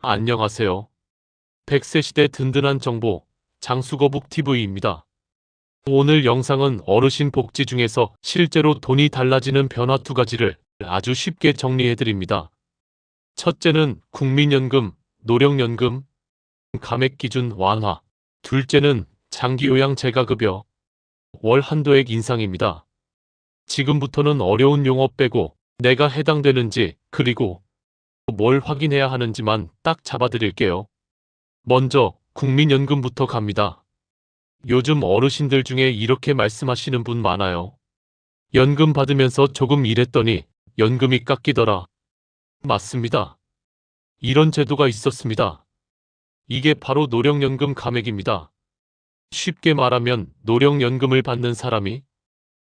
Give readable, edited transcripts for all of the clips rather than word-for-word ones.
안녕하세요. 100세 시대 든든한 정보, 장수거북TV입니다. 오늘 영상은 어르신 복지 중에서 실제로 돈이 달라지는 변화 두 가지를 아주 쉽게 정리해드립니다. 첫째는 국민연금, 노령연금, 감액기준 완화. 둘째는 장기요양 재가급여, 월 한도액 인상입니다. 지금부터는 어려운 용어 빼고 내가 해당되는지 그리고 뭘 확인해야 하는지만 딱 잡아드릴게요. 먼저 국민연금부터 갑니다. 요즘 어르신들 중에 이렇게 말씀하시는 분 많아요. 연금 받으면서 조금 일했더니 연금이 깎이더라. 맞습니다. 이런 제도가 있었습니다. 이게 바로 노령연금 감액입니다. 쉽게 말하면 노령연금을 받는 사람이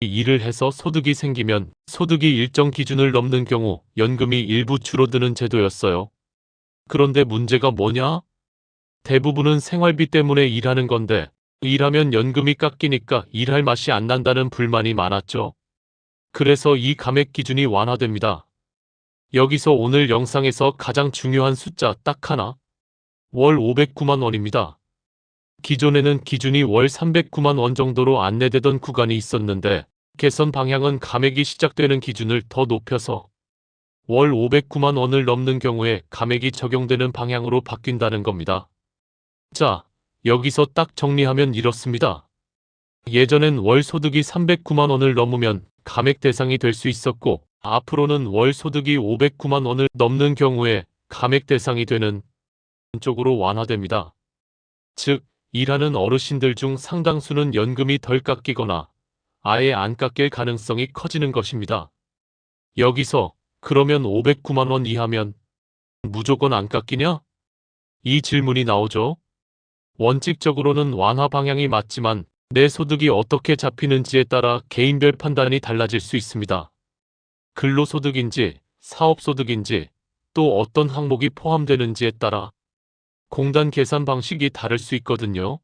일을 해서 소득이 생기면 소득이 일정 기준을 넘는 경우 연금이 일부 줄어드는 제도였어요. 그런데 문제가 뭐냐? 대부분은 생활비 때문에 일하는 건데 일하면 연금이 깎이니까 일할 맛이 안 난다는 불만이 많았죠. 그래서 이 감액 기준이 완화됩니다. 여기서 오늘 영상에서 가장 중요한 숫자 딱 하나. 월 509만 원입니다. 기존에는 기준이 월 309만 원 정도로 안내되던 구간이 있었는데 개선 방향은 감액이 시작되는 기준을 더 높여서 월 509만 원을 넘는 경우에 감액이 적용되는 방향으로 바뀐다는 겁니다. 자, 여기서 딱 정리하면 이렇습니다. 예전엔 월 소득이 309만 원을 넘으면 감액 대상이 될 수 있었고 앞으로는 월 소득이 509만 원을 넘는 경우에 감액 대상이 되는 쪽으로 완화됩니다. 즉, 일하는 어르신들 중 상당수는 연금이 덜 깎이거나 아예 안 깎일 가능성이 커지는 것입니다. 여기서 그러면 509만 원 이하면 무조건 안 깎이냐? 이 질문이 나오죠. 원칙적으로는 완화 방향이 맞지만 내 소득이 어떻게 잡히는지에 따라 개인별 판단이 달라질 수 있습니다. 근로소득인지 사업소득인지 또 어떤 항목이 포함되는지에 따라 공단 계산 방식이 다를 수 있거든요.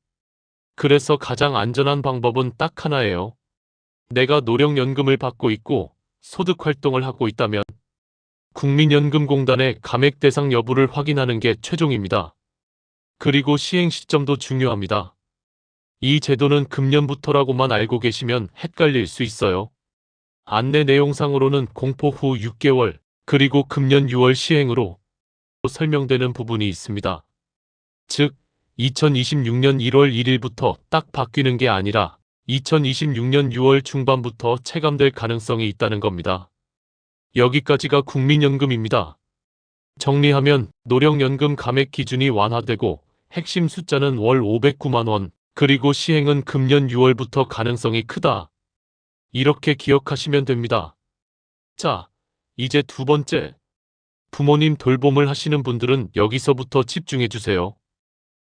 그래서 가장 안전한 방법은 딱 하나예요. 내가 노령연금을 받고 있고 소득활동을 하고 있다면 국민연금공단의 감액 대상 여부를 확인하는 게 최종입니다. 그리고 시행 시점도 중요합니다. 이 제도는 금년부터라고만 알고 계시면 헷갈릴 수 있어요. 안내 내용상으로는 공포 후 6개월, 그리고 금년 6월 시행으로 설명되는 부분이 있습니다. 즉, 2026년 1월 1일부터 딱 바뀌는 게 아니라 2026년 6월 중반부터 체감될 가능성이 있다는 겁니다. 여기까지가 국민연금입니다. 정리하면 노령연금 감액 기준이 완화되고 핵심 숫자는 월 509만 원, 그리고 시행은 금년 6월부터 가능성이 크다. 이렇게 기억하시면 됩니다. 자, 이제 두 번째. 부모님 돌봄을 하시는 분들은 여기서부터 집중해주세요.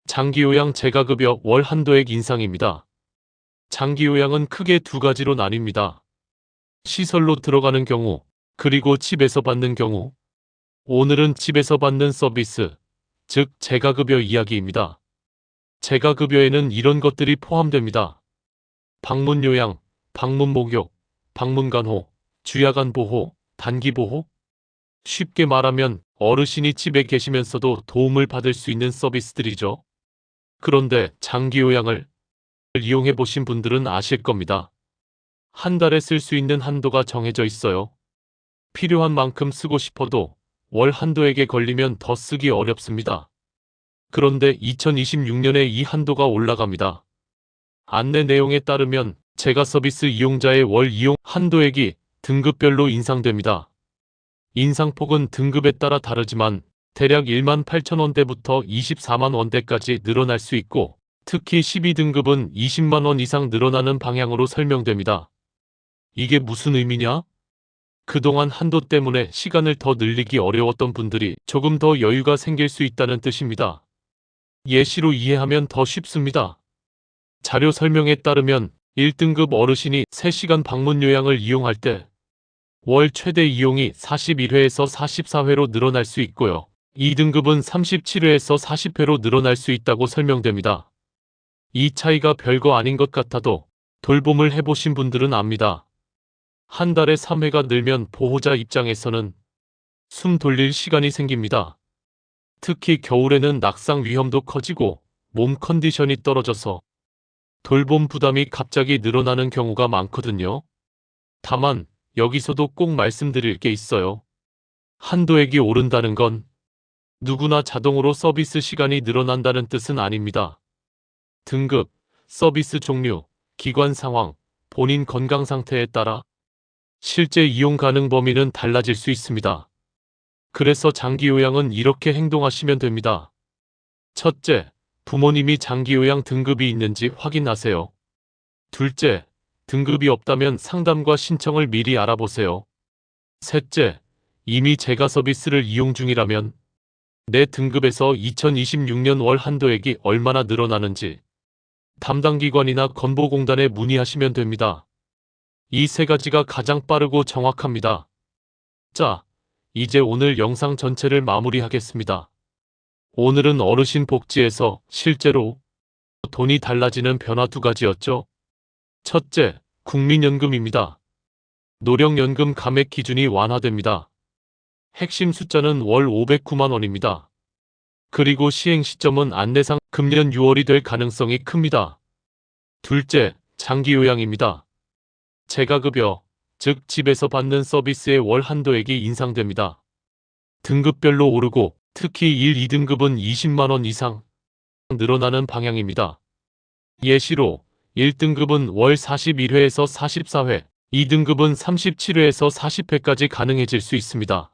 장기요양 재가급여 월 한도액 인상입니다. 장기요양은 크게 두 가지로 나뉩니다. 시설로 들어가는 경우, 그리고 집에서 받는 경우. 오늘은 집에서 받는 서비스, 즉 재가급여 이야기입니다. 재가급여에는 이런 것들이 포함됩니다. 방문요양, 방문목욕, 방문간호, 주야간보호, 단기보호. 쉽게 말하면 어르신이 집에 계시면서도 도움을 받을 수 있는 서비스들이죠. 그런데 장기요양을 이용해 보신 분들은 아실 겁니다. 한 달에 쓸 수 있는 한도가 정해져 있어요. 필요한 만큼 쓰고 싶어도 월 한도액에 걸리면 더 쓰기 어렵습니다. 그런데 2026년에 이 한도가 올라갑니다. 안내 내용에 따르면 재가 서비스 이용자의 월 이용 한도액이 등급별로 인상됩니다. 인상폭은 등급에 따라 다르지만 대략 18,000원대부터 240,000원대까지 늘어날 수 있고 특히 12등급은 200,000원 이상 늘어나는 방향으로 설명됩니다. 이게 무슨 의미냐? 그동안 한도 때문에 시간을 더 늘리기 어려웠던 분들이 조금 더 여유가 생길 수 있다는 뜻입니다. 예시로 이해하면 더 쉽습니다. 자료 설명에 따르면 1등급 어르신이 3시간 방문 요양을 이용할 때 월 최대 이용이 41회에서 44회로 늘어날 수 있고요. 2등급은 37회에서 40회로 늘어날 수 있다고 설명됩니다. 이 차이가 별거 아닌 것 같아도 돌봄을 해보신 분들은 압니다. 한 달에 3회가 늘면 보호자 입장에서는 숨 돌릴 시간이 생깁니다. 특히 겨울에는 낙상 위험도 커지고 몸 컨디션이 떨어져서 돌봄 부담이 갑자기 늘어나는 경우가 많거든요. 다만 여기서도 꼭 말씀드릴 게 있어요. 한도액이 오른다는 건 누구나 자동으로 서비스 시간이 늘어난다는 뜻은 아닙니다. 등급, 서비스 종류, 기관 상황, 본인 건강 상태에 따라 실제 이용 가능 범위는 달라질 수 있습니다. 그래서 장기 요양은 이렇게 행동하시면 됩니다. 첫째, 부모님이 장기 요양 등급이 있는지 확인하세요. 둘째, 등급이 없다면 상담과 신청을 미리 알아보세요. 셋째, 이미 재가 서비스를 이용 중이라면 내 등급에서 2026년 월 한도액이 얼마나 늘어나는지 담당 기관이나 건보공단에 문의하시면 됩니다. 이 세 가지가 가장 빠르고 정확합니다. 자, 이제 오늘 영상 전체를 마무리하겠습니다. 오늘은 어르신 복지에서 실제로 돈이 달라지는 변화 두 가지였죠. 첫째, 국민연금입니다. 노령연금 감액 기준이 완화됩니다. 핵심 숫자는 월 509만 원입니다. 그리고 시행 시점은 안내상 금년 6월이 될 가능성이 큽니다. 둘째, 장기요양입니다. 재가급여, 즉 집에서 받는 서비스의 월 한도액이 인상됩니다. 등급별로 오르고 특히 1, 2등급은 20만 원 이상 늘어나는 방향입니다. 예시로 1등급은 월 41회에서 44회, 2등급은 37회에서 40회까지 가능해질 수 있습니다.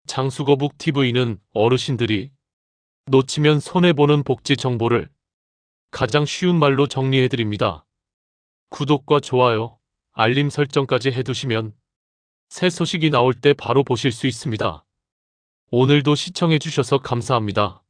장수거북 TV는 어르신들이 놓치면 손해보는 복지 정보를 가장 쉬운 말로 정리해드립니다. 구독과 좋아요, 알림 설정까지 해두시면 새 소식이 나올 때 바로 보실 수 있습니다. 오늘도 시청해주셔서 감사합니다.